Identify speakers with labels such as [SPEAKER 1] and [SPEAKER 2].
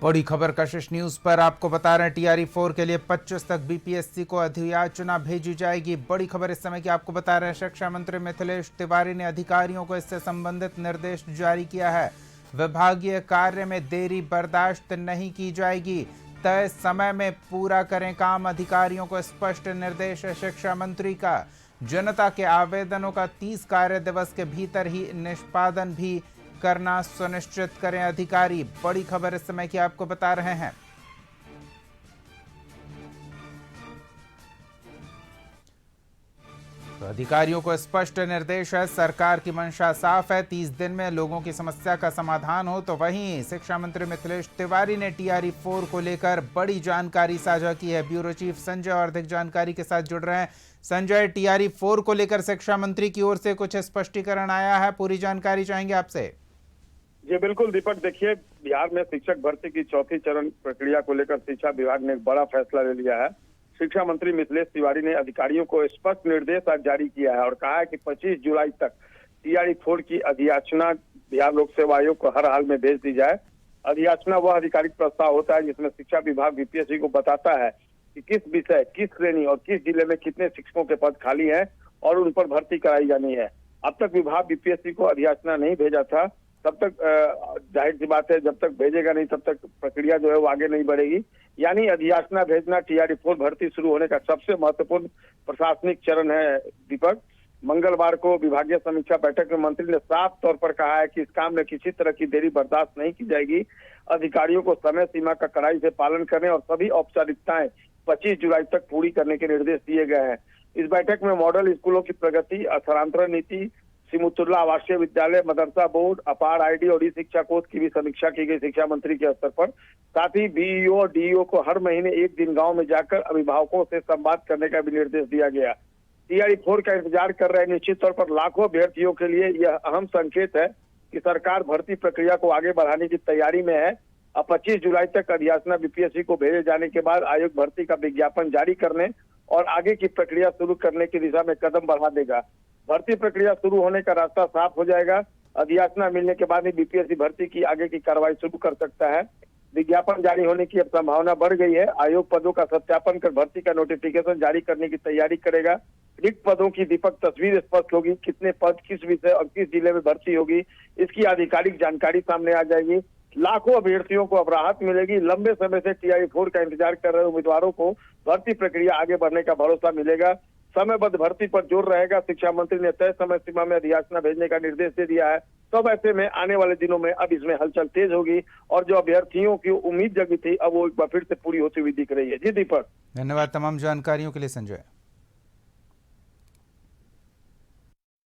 [SPEAKER 1] बड़ी खबर कशिश न्यूज पर आपको बता रहे हैं, टीआरई 4 के लिए 25 तक बीपीएससी को अधियाचना भेजी जाएगी। बड़ी खबर इस समय की आपको बता रहे हैं, शिक्षा मंत्री मिथिलेश तिवारी ने अधिकारियों को इससे संबंधित निर्देश जारी किया है। विभागीय कार्य में देरी बर्दाश्त नहीं की जाएगी, तय समय में पूरा करें काम, अधिकारियों को स्पष्ट निर्देश है शिक्षा मंत्री का। जनता के आवेदनों का 30 कार्य दिवस के भीतर ही निष्पादन भी करना सुनिश्चित करें अधिकारी। बड़ी खबर इस समय की आपको बता रहे हैं। तो अधिकारियों को स्पष्ट निर्देश है, सरकार की मंशा साफ है, 30 दिन में लोगों की समस्या का समाधान हो। तो वहीं शिक्षा मंत्री मिथिलेश तिवारी ने टीआरई 4 को लेकर बड़ी जानकारी साझा की है। ब्यूरो चीफ संजय और अधिक जानकारी के साथ जुड़ रहे हैं। संजय, टीआरई 4 को लेकर शिक्षा मंत्री की ओर से कुछ स्पष्टीकरण आया है, पूरी जानकारी चाहेंगे आपसे।
[SPEAKER 2] जी बिल्कुल दीपक, देखिए बिहार में शिक्षक भर्ती की चौथी चरण प्रक्रिया को लेकर शिक्षा विभाग ने एक बड़ा फैसला ले लिया है। शिक्षा मंत्री मिथिलेश तिवारी ने अधिकारियों को स्पष्ट निर्देश आज जारी किया है और कहा है कि 25 जुलाई तक टीआरई 4 की अधियाचना बिहार लोक सेवा आयोग को हर हाल में भेज दी जाए। अधियाचना वह आधिकारिक प्रस्ताव होता है जिसमें शिक्षा विभाग बीपीएससी को बताता है कि किस विषय, किस श्रेणी और किस जिले में कितने शिक्षकों के पद खाली है और उन पर भर्ती कराई जानी है। अब तक विभाग बीपीएससी को अधियाचना नहीं भेजा था, तब तक जाहिर सी बात है जब तक भेजेगा नहीं तब तक प्रक्रिया जो है वो आगे नहीं बढ़ेगी। यानी अधियाचना भेजना टीआरई 4 भर्ती शुरू होने का सबसे महत्वपूर्ण प्रशासनिक चरण है। दीपक, मंगलवार को विभागीय समीक्षा बैठक में मंत्री ने साफ तौर पर कहा है कि इस काम में किसी तरह की देरी बर्दाश्त नहीं की जाएगी। अधिकारियों को समय सीमा का कड़ाई से पालन करने और सभी औपचारिकताएं 25 जुलाई तक पूरी करने के निर्देश दिए गए हैं। इस बैठक में मॉडल स्कूलों की प्रगति, स्थानांतरण नीति, सिमुतुल्ला आवासीय विद्यालय, मदरसा बोर्ड, अपार आईडी और ई शिक्षा कोष की भी समीक्षा की गई शिक्षा मंत्री के स्तर पर। साथ ही बीईओ और डीईओ को हर महीने एक दिन गांव में जाकर अभिभावकों से संवाद करने का भी निर्देश दिया गया। टीआरई 4 का इंतजार कर रहे निश्चित तौर पर लाखों अभ्यर्थियों के लिए यह अहम संकेत है कि सरकार भर्ती प्रक्रिया को आगे बढ़ाने की तैयारी में है। अब 25 जुलाई तक अधियाचना बीपीएससी को भेजे जाने के बाद आयोग भर्ती का विज्ञापन जारी करने और आगे की प्रक्रिया शुरू करने की दिशा में कदम बढ़ा देगा। भर्ती प्रक्रिया शुरू होने का रास्ता साफ हो जाएगा। अधियाचना मिलने के बाद ही बीपीएससी भर्ती की आगे की कार्रवाई शुरू कर सकता है। विज्ञापन जारी होने की अब संभावना बढ़ गई है। आयोग पदों का सत्यापन कर भर्ती का नोटिफिकेशन जारी करने की तैयारी करेगा। रिक्त पदों की दीपक तस्वीर स्पष्ट होगी, कितने पद किस विषय और किस जिले में भर्ती होगी, इसकी आधिकारिक जानकारी सामने आ जाएगी। लाखों अभ्यर्थियों को अब राहत मिलेगी। लंबे समय से टीआरई 4 का इंतजार कर रहे उम्मीदवारों को भर्ती प्रक्रिया आगे बढ़ने का भरोसा मिलेगा। समयबद्ध भर्ती पर जोर रहेगा। शिक्षा मंत्री ने तय समय सीमा में अधियाचना भेजने का निर्देश दे दिया है। तब ऐसे में आने वाले दिनों में अब इसमें हलचल तेज होगी और जो अभ्यर्थियों की उम्मीद जगी थी अब वो एक बार फिर से पूरी होती हुई दिख रही है। जी दीपक,
[SPEAKER 1] धन्यवाद तमाम जानकारियों के लिए संजय।